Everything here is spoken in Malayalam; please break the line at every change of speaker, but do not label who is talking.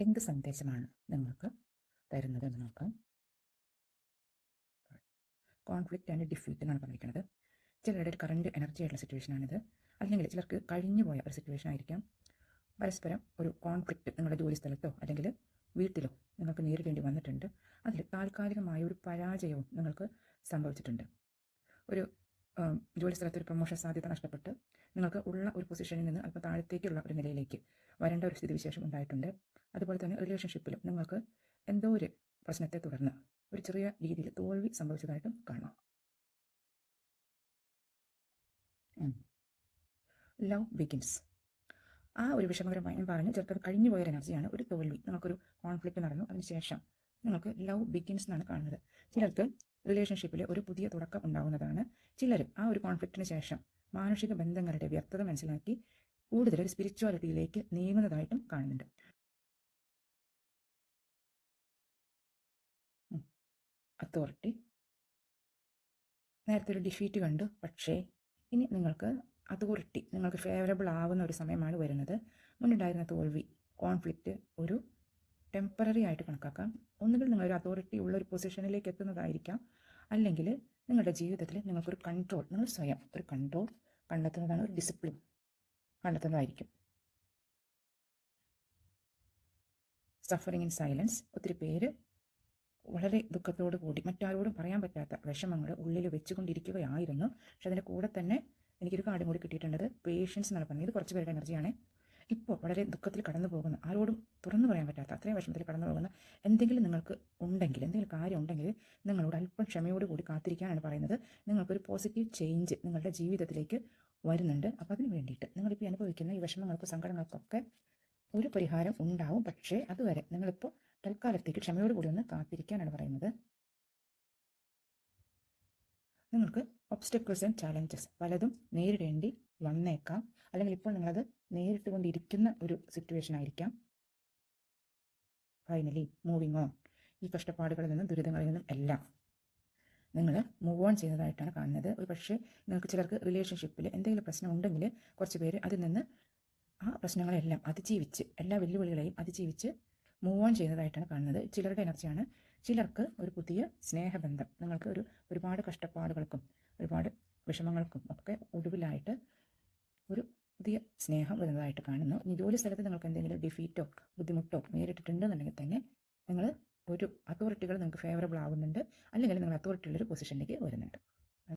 എന്ത് സന്ദേശമാണ് നിങ്ങൾക്ക് തരുന്നത് എന്ന് നോക്കാം. കോൺഫ്ലിക്റ്റ് ആൻഡ് ഡിഫീറ്റ് എന്നാണ് പറഞ്ഞിരിക്കുന്നത്. ചിലരുടെ ഒരു കറണ്ട് എനർജി ആയിട്ടുള്ള സിറ്റുവേഷനാണിത്. അല്ലെങ്കിൽ ചിലർക്ക് കഴിഞ്ഞു പോയ ഒരു സിറ്റുവേഷൻ ആയിരിക്കാം. പരസ്പരം ഒരു കോൺഫ്ലിക്റ്റ് നിങ്ങളുടെ ജോലി സ്ഥലത്തോ അല്ലെങ്കിൽ വീട്ടിലോ നിങ്ങൾക്ക് നേരിടേണ്ടി വന്നിട്ടുണ്ട്. അതിൽ താൽക്കാലികമായ ഒരു പരാജയവും നിങ്ങൾക്ക് സംഭവിച്ചിട്ടുണ്ട്. ഒരു ജോലി സ്ഥലത്ത് ഒരു പ്രൊമോഷൻ സാധ്യത നഷ്ടപ്പെട്ട് നിങ്ങൾക്ക് ഉള്ള ഒരു പൊസിഷനിൽ നിന്ന് അല്പം താഴത്തേക്കുള്ള ഒരു നിലയിലേക്ക് വരേണ്ട ഒരു സ്ഥിതിവിശേഷം ഉണ്ടായിട്ടുണ്ട്. അതുപോലെ തന്നെ റിലേഷൻഷിപ്പിലും നിങ്ങൾക്ക് എന്തോ ഒരു പ്രശ്നത്തെ തുടർന്ന് ഒരു ചെറിയ രീതിയിൽ തോൽവി സംഭവിച്ചതായിട്ടും കാണാം. Love begins. ആ ഒരു വിഷമകരമായി ഞാൻ പറഞ്ഞു ചെറുക്കത് കഴിഞ്ഞു പോയൊരു എനർജിയാണ്. ഒരു തോൽവി, നിങ്ങൾക്കൊരു കോൺഫ്ലിക്റ്റ് നടന്നു, അതിനുശേഷം നിങ്ങൾക്ക് ലവ് ബിഗിൻസ് എന്നാണ് കാണുന്നത്. ചിലർക്ക് റിലേഷൻഷിപ്പിൽ ഒരു പുതിയ തുടക്കം ഉണ്ടാകുന്നതാണ്. ചിലർ ആ ഒരു കോൺഫ്ലിക്റ്റിന് ശേഷം മാനുഷിക ബന്ധങ്ങളുടെ വ്യക്തത മനസ്സിലാക്കി കൂടുതൽ ഒരു സ്പിരിച്വാലിറ്റിയിലേക്ക് നീങ്ങുന്നതായിട്ടും കാണുന്നുണ്ട്. അതോറിറ്റി. നേരത്തെ ഒരു ഡിഫീറ്റ് കണ്ടു, പക്ഷേ ഇനി നിങ്ങൾക്ക് അതോറിറ്റി നിങ്ങൾക്ക് ഫേവറബിൾ ആവുന്ന ഒരു സമയമാണ് വരുന്നത്. മുന്നുണ്ടായിരുന്ന തോൽവി, കോൺഫ്ലിക്റ്റ് ഒരു ടെമ്പററി ആയിട്ട് കണക്കാക്കാം. ഒന്നുകിൽ നിങ്ങളൊരു അതോറിറ്റി ഉള്ള ഒരു പൊസിഷനിലേക്ക് എത്തുന്നതായിരിക്കാം, അല്ലെങ്കിൽ നിങ്ങളുടെ ജീവിതത്തിൽ നിങ്ങൾക്കൊരു കൺട്രോൾ, നിങ്ങൾ സ്വയം ഒരു കൺട്രോൾ കണ്ടെത്തുന്നതാണ്, ഒരു ഡിസിപ്ലിൻ കണ്ടെത്തുന്നതായിരിക്കും. Suffering in silence. ഒത്തിരി പേര് വളരെ ദുഃഖത്തോടു കൂടി മറ്റാരോടും പറയാൻ പറ്റാത്ത വിഷമങ്ങൾ ഉള്ളിൽ വെച്ചുകൊണ്ടിരിക്കുകയായിരുന്നു. പക്ഷെ അതിൻ്റെ കൂടെ തന്നെ എനിക്കൊരു കാർഡും കൂടി കിട്ടിയിട്ടുള്ളത് പേഷ്യൻസ് എന്നാണ് പറഞ്ഞത്. ഇത് കുറച്ച് പേരുടെ എനർജിയാണ്. ഇപ്പോൾ വളരെ ദുഃഖത്തിൽ കടന്നു പോകുന്ന, ആരോടും തുറന്നു പറയാൻ പറ്റാത്ത അത്രയും വിഷമത്തിൽ കടന്നു പോകുന്ന എന്തെങ്കിലും നിങ്ങൾക്ക് ഉണ്ടെങ്കിൽ, എന്തെങ്കിലും കാര്യം ഉണ്ടെങ്കിൽ നിങ്ങളോട് അല്പം ക്ഷമയോടുകൂടി കാത്തിരിക്കാനാണ് പറയുന്നത്. നിങ്ങൾക്കൊരു പോസിറ്റീവ് ചേഞ്ച് നിങ്ങളുടെ ജീവിതത്തിലേക്ക് വരുന്നുണ്ട്. അപ്പോൾ അതിന് വേണ്ടിയിട്ട് നിങ്ങളിപ്പോൾ അനുഭവിക്കുന്ന ഈ വിഷമങ്ങൾക്കും സങ്കടങ്ങൾക്കൊക്കെ ഒരു പരിഹാരം ഉണ്ടാവും. പക്ഷേ അതുവരെ നിങ്ങളിപ്പോൾ തൽക്കാലത്തേക്ക് ക്ഷമയോടുകൂടി ഒന്ന് കാത്തിരിക്കാനാണ് പറയുന്നത്. നിങ്ങൾക്ക് ഒബ്സ്റ്റക്കിൾസ് ആൻഡ് ചാലഞ്ചസ് പലതും നേരിടേണ്ടി വന്നേക്കാം, അല്ലെങ്കിൽ ഇപ്പോൾ നിങ്ങളത് നേരിട്ട് കൊണ്ടിരിക്കുന്ന ഒരു സിറ്റുവേഷൻ ആയിരിക്കാം. Finally moving on. ഈ കഷ്ടപ്പാടുകളിൽ നിന്നും ദുരിതങ്ങളിൽ നിന്നും എല്ലാം നിങ്ങൾ മൂവ് ഓൺ ചെയ്യുന്നതായിട്ടാണ് കാണുന്നത്. ഒരു പക്ഷേ നിങ്ങൾക്ക് ചിലർക്ക് റിലേഷൻഷിപ്പിൽ എന്തെങ്കിലും പ്രശ്നം ഉണ്ടെങ്കിൽ കുറച്ച് പേര് അതിൽ നിന്ന് ആ പ്രശ്നങ്ങളെല്ലാം അതിജീവിച്ച്, എല്ലാ വെല്ലുവിളികളെയും അതിജീവിച്ച് മൂവ് ഓൺ ചെയ്യുന്നതായിട്ടാണ് കാണുന്നത്. ചിലരുടെ എനർജിയാണ്. ചിലർക്ക് ഒരു പുതിയ സ്നേഹബന്ധം, നിങ്ങൾക്ക് ഒരുപാട് കഷ്ടപ്പാടുകൾക്കും ഒരുപാട് വിഷമങ്ങൾക്കും ഒക്കെ ഒടുവിലായിട്ട് ഒരു പുതിയ സ്നേഹം വരുന്നതായിട്ട് കാണുന്നു. ഇനി ജോലി സ്ഥലത്ത് നിങ്ങൾക്ക് എന്തെങ്കിലും ഡിഫീറ്റോ ബുദ്ധിമുട്ടോ നേരിട്ടിട്ടുണ്ടെന്നുണ്ടെങ്കിൽ തന്നെ നിങ്ങൾ ഒരു അതോറിറ്റികൾ നിങ്ങൾക്ക് ഫേവറബിൾ ആവുന്നുണ്ട്, അല്ലെങ്കിൽ നിങ്ങൾ അതോറിറ്റിയുള്ളൊരു പൊസിഷനിലേക്ക് വരുന്നുണ്ട്.